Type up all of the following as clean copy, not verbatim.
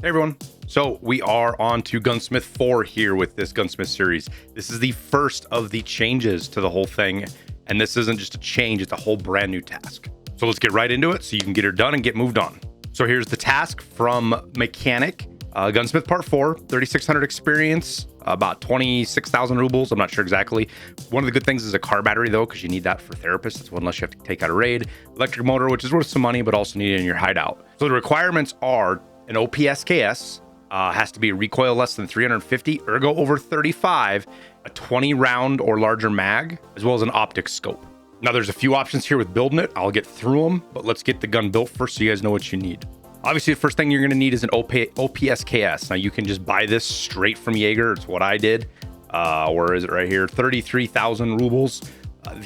Hey everyone. So we are on to Gunsmith 4 here with this Gunsmith series. This is the first of the changes to the whole thing. And this isn't just a change, it's a whole brand new task. So let's get right into it so you can get her done and get moved on. So here's the task from Mechanic. Gunsmith Part 4, 3,600 experience, about 26,000 rubles. I'm not sure exactly. One of the good things is a car battery though, because you need that for therapists. It's one less you have to take out a raid. Electric motor, which is worth some money, but also needed in your hideout. So the requirements are an OPSKS, has to be recoil less than 350, ergo over 35, a 20 round or larger mag, as well as an optic scope. Now there's a few options here with building it. I'll get through them, but let's get the gun built first so you guys know what you need. Obviously, the first thing you're going to need is an OPSKS. Now you can just buy this straight from Jaeger. It's what I did. Where is it right here? 33,000 rubles.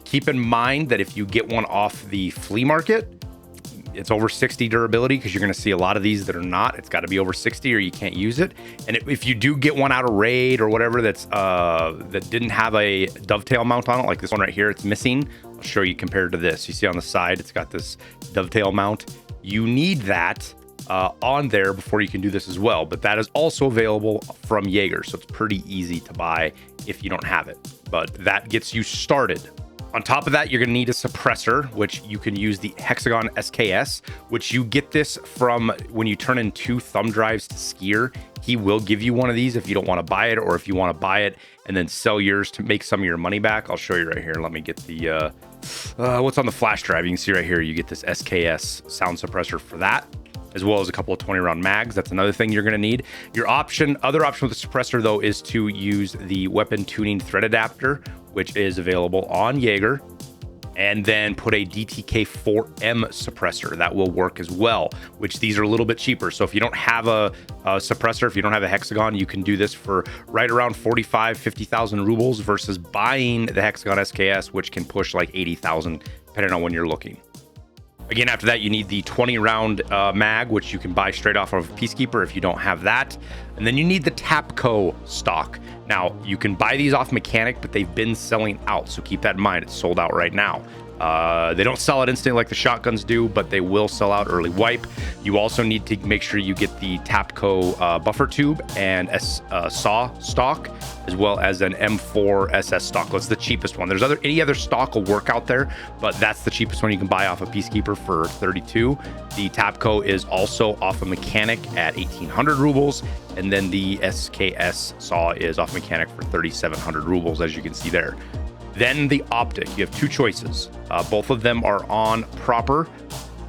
Keep in mind that if you get one off the flea market, it's over 60 durability, because you're going to see a lot of these that are not. It's got to be over 60 or you can't use it. And if you do get one out of raid or whatever that's that didn't have a dovetail mount on it, like this one right here, it's missing. I'll show you compared to this. You see on the side, it's got this dovetail mount. You need that on there before you can do this as well. But that is also available from Jaeger, so it's pretty easy to buy if you don't have it. But that gets you started. On top of that, you're going to need a suppressor, which you can use the Hexagon SKS, which you get this from when you turn in 2 thumb drives to Skier. He will give you one of these if you don't want to buy it, or if you want to buy it and then sell yours to make some of your money back. I'll show you right here. Let me get the what's on the flash drive. You can see right here, you get this SKS sound suppressor for that, as well as a couple of 20 round mags. That's another thing you're going to need. Your other option with the suppressor though, is to use the weapon tuning thread adapter, which is available on Jaeger, and then put a DTK4M suppressor. That will work as well, which these are a little bit cheaper. So if you don't have a suppressor, if you don't have a Hexagon, you can do this for right around 45, 50,000 rubles versus buying the Hexagon SKS, which can push like 80,000 depending on when you're looking. Again, after that, you need the 20 round mag, which you can buy straight off of Peacekeeper if you don't have that. And then you need the Tapco stock. Now, you can buy these off Mechanic, but they've been selling out. So keep that in mind. It's sold out right now. They don't sell it instantly like the shotguns do, but they will sell out early wipe. You also need to make sure you get the Tapco buffer tube and SAW stock, as well as an M4 SS stock. That's the cheapest one. There's any other stock will work out there, but that's the cheapest one you can buy off of Peacekeeper for 32. The Tapco is also off of Mechanic at 1,800 rubles, and then the SKS SAW is off Mechanic for 3,700 rubles, as you can see there. Then the optic, you have 2 choices. Both of them are on proper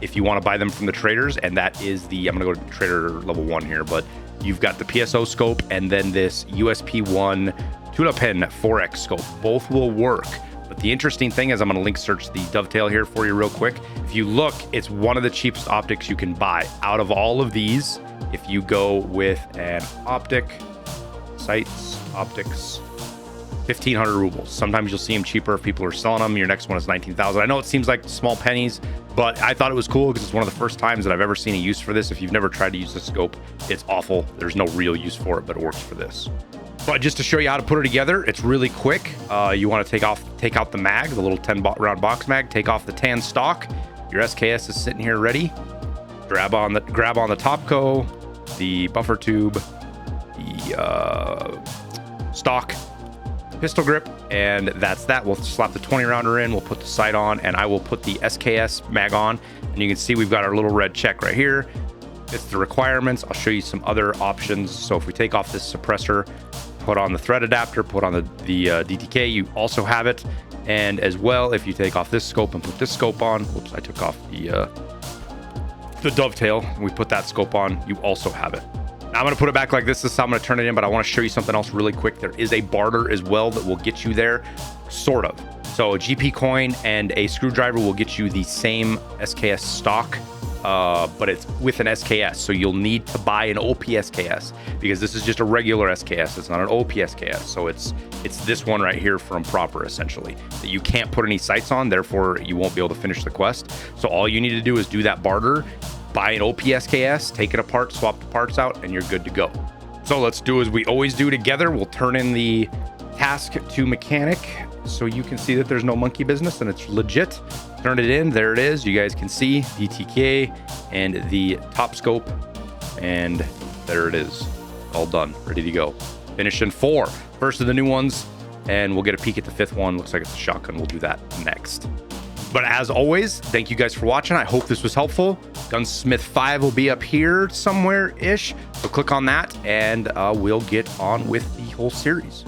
if you want to buy them from the traders, and that is the, I'm going to go to trader level 1 here, but you've got the PSO scope and then this USP1 tune-up pen 4X scope. Both will work, but the interesting thing is I'm going to link search the dovetail here for you real quick. If you look, it's one of the cheapest optics you can buy. Out of all of these, if you go with an optic, sights, optics, 1,500 rubles. Sometimes you'll see them cheaper if people are selling them. Your next one is 19,000. I know it seems like small pennies, but I thought it was cool because it's one of the first times that I've ever seen a use for this. If you've never tried to use this scope, it's awful. There's no real use for it, but it works for this. But just to show you how to put it together, it's really quick. You want to take out the mag, the little 10 round box mag, take off the tan stock. Your SKS is sitting here ready. Grab on the Tapco, the buffer tube, the stock, pistol grip, and that's that. We'll slap the 20 rounder in, we'll put the sight on, and I will put the SKS mag on, and you can see we've got our little red check right here. It's the requirements. I'll show you some other options. So if we take off this suppressor, put on the thread adapter, put on the DTK, you also have it. And as well, if you take off this scope and put this scope on, whoops, I took off the dovetail, and we put that scope on, you also have it. Now I'm going to put it back like this. This is how I'm going to turn it in, but I want to show you something else really quick. There is a barter as well that will get you there, sort of. So a GP coin and a screwdriver will get you the same SKS stock, but it's with an SKS. So you'll need to buy an OPSKS because this is just a regular SKS. It's not an OPSKS. So it's this one right here from proper, essentially, that you can't put any sights on. Therefore, you won't be able to finish the quest. So all you need to do is do that barter, buy an OPSKS, take it apart, swap the parts out, and you're good to go. So let's do as we always do together. We'll turn in the task to Mechanic so you can see that there's no monkey business and it's legit. Turn it in. There it is. You guys can see DTK and the top scope and there it is. All done, ready to go. Finished in 4. First of the new ones, and we'll get a peek at the 5th one. Looks like it's a shotgun. We'll do that next. But as always, thank you guys for watching. I hope this was helpful. Gunsmith 5 will be up here somewhere-ish. So click on that, and we'll get on with the whole series.